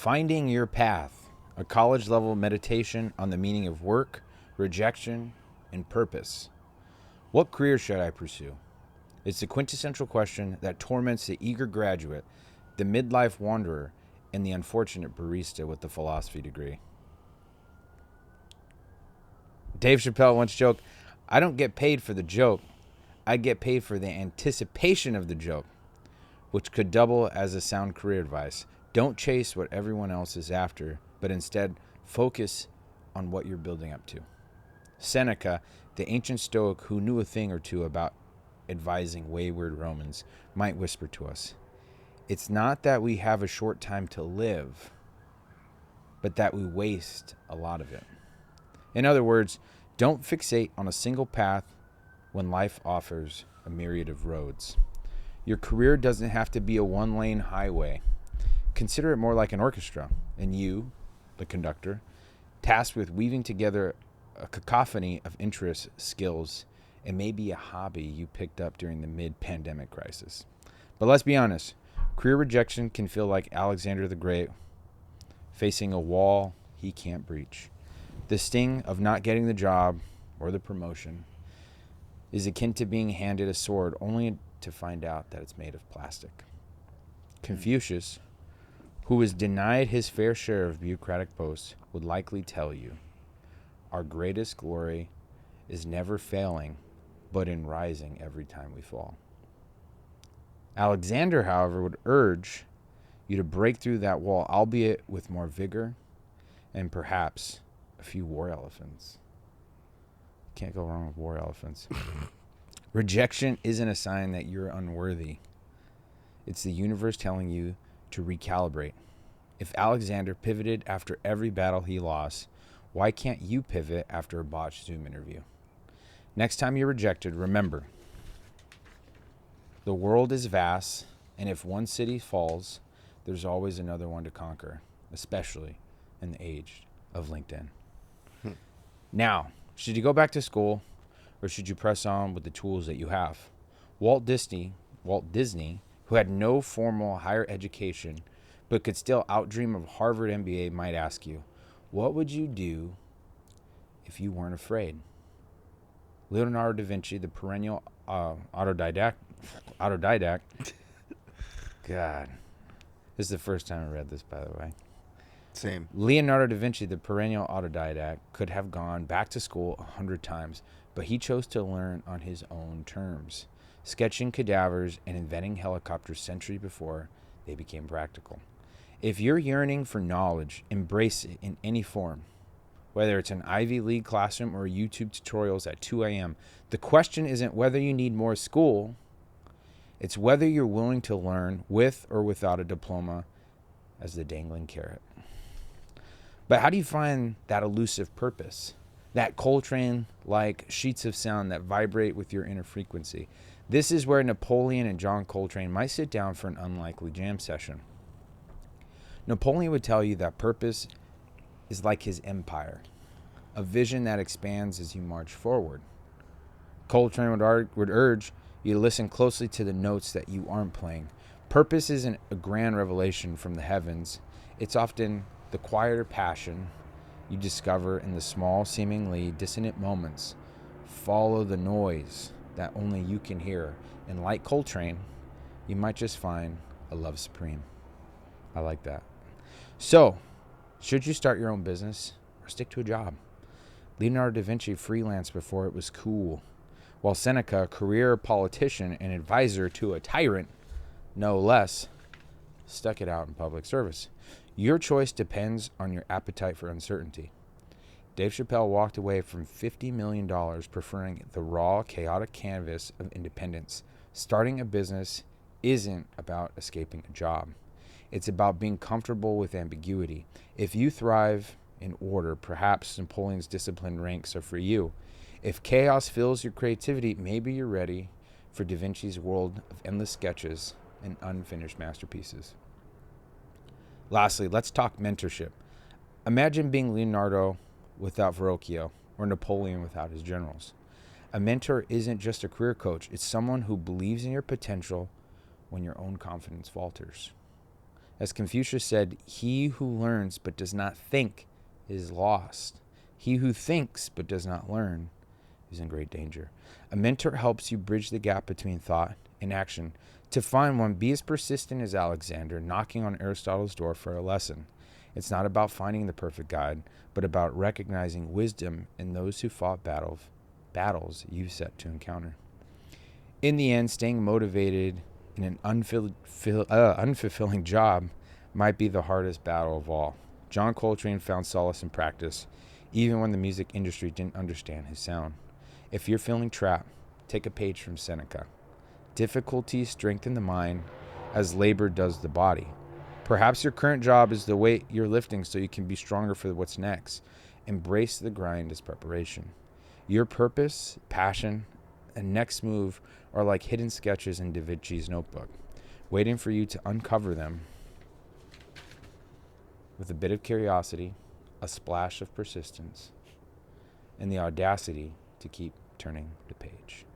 Finding Your Path, a college-level meditation on the meaning of work, rejection, and purpose. What career should I pursue? It's the quintessential question that torments the eager graduate, the midlife wanderer, and the unfortunate barista with the philosophy degree. Dave Chapelle once joked, "I don't get paid for the joke. I get paid for the anticipation of the joke," which could double as a sound career advice. Don't chase what everyone else is after, but instead focus on what you're building up to. Seneca, the ancient Stoic who knew a thing or two about advising wayward Romans, might whisper to us, "It's not that we have a short time to live, but that we waste a lot of it." In other words, don't fixate on a single path when life offers a myriad of roads. Your career doesn't have to be a one-lane highway. Consider it more like an orchestra, and you, the conductor, tasked with weaving together a cacophony of interests, skills, and maybe a hobby you picked up during the mid-pandemic crisis. But let's be honest, career rejection can feel like Alexander the Great facing a wall he can't breach. The sting of not getting the job or the promotion is akin to being handed a sword only to find out that it's made of plastic. Confucius, who was denied his fair share of bureaucratic posts, would likely tell you, "Our greatest glory is never failing, but in rising every time we fall." Alexander, however, would urge you to break through that wall, albeit with more vigor and perhaps a few war elephants. Can't go wrong with war elephants. Rejection isn't a sign that you're unworthy. It's the universe telling you to recalibrate. If Alexander pivoted after every battle he lost, why can't you pivot after a botched Zoom interview? Next time you're rejected, remember, the world is vast, and if one city falls, there's always another one to conquer, especially in the age of LinkedIn. Now, should you go back to school, or should you press on with the tools that you have? Walt Disney, who had no formal higher education, but could still outdream of Harvard MBA, might ask you, what would you do if you weren't afraid? Leonardo Da Vinci, the perennial autodidact. God, this is the first time I read this, by the way. Same. Leonardo da Vinci, the perennial autodidact, could have gone back to school 100 times, but he chose to learn on his own terms, sketching cadavers and inventing helicopters centuries before they became practical. If you're yearning for knowledge, embrace it in any form, whether it's an Ivy League classroom or YouTube tutorials at 2 a.m. The question isn't whether you need more school, it's whether you're willing to learn with or without a diploma as the dangling carrot. But how do you find that elusive purpose? That Coltrane-like sheets of sound that vibrate with your inner frequency. This is where Napoleon and John Coltrane might sit down for an unlikely jam session. Napoleon would tell you that purpose is like his empire, a vision that expands as you march forward. Coltrane would urge you to listen closely to the notes that you aren't playing. Purpose isn't a grand revelation from the heavens. It's often the quieter passion you discover in the small, seemingly dissonant moments. Follow the noise that only you can hear. And like Coltrane, you might just find a love supreme. I like that. So, should you start your own business or stick to a job? Leonardo da Vinci freelanced before it was cool, while Seneca, a career politician and advisor to a tyrant, no less, stuck it out in public service. Your choice depends on your appetite for uncertainty. Dave Chapelle walked away from $50 million, preferring the raw, chaotic canvas of independence. Starting a business isn't about escaping a job. It's about being comfortable with ambiguity. If you thrive in order, perhaps Napoleon's disciplined ranks are for you. If chaos fills your creativity, maybe you're ready for Da Vinci's world of endless sketches and unfinished masterpieces. Lastly, let's talk mentorship. Imagine being Leonardo without Verrocchio or Napoleon without his generals. A mentor isn't just a career coach. It's someone who believes in your potential when your own confidence falters. As Confucius said, he who learns but does not think is lost. He who thinks but does not learn is in great danger. A mentor helps you bridge the gap between thought and action. To find one, be as persistent as Alexander, knocking on Aristotle's door for a lesson. It's not about finding the perfect guide, but about recognizing wisdom in those who fought battles you set to encounter. In the end, staying motivated in an unfulfilling job might be the hardest battle of all. John Coltrane found solace in practice, even when the music industry didn't understand his sound. If you're feeling trapped, take a page from Seneca. Difficulties strengthen the mind as labor does the body. Perhaps your current job is the weight you're lifting so you can be stronger for what's next. Embrace the grind as preparation. Your purpose, passion, and next move are like hidden sketches in Da Vinci's notebook, waiting for you to uncover them with a bit of curiosity, a splash of persistence, and the audacity to keep turning the page.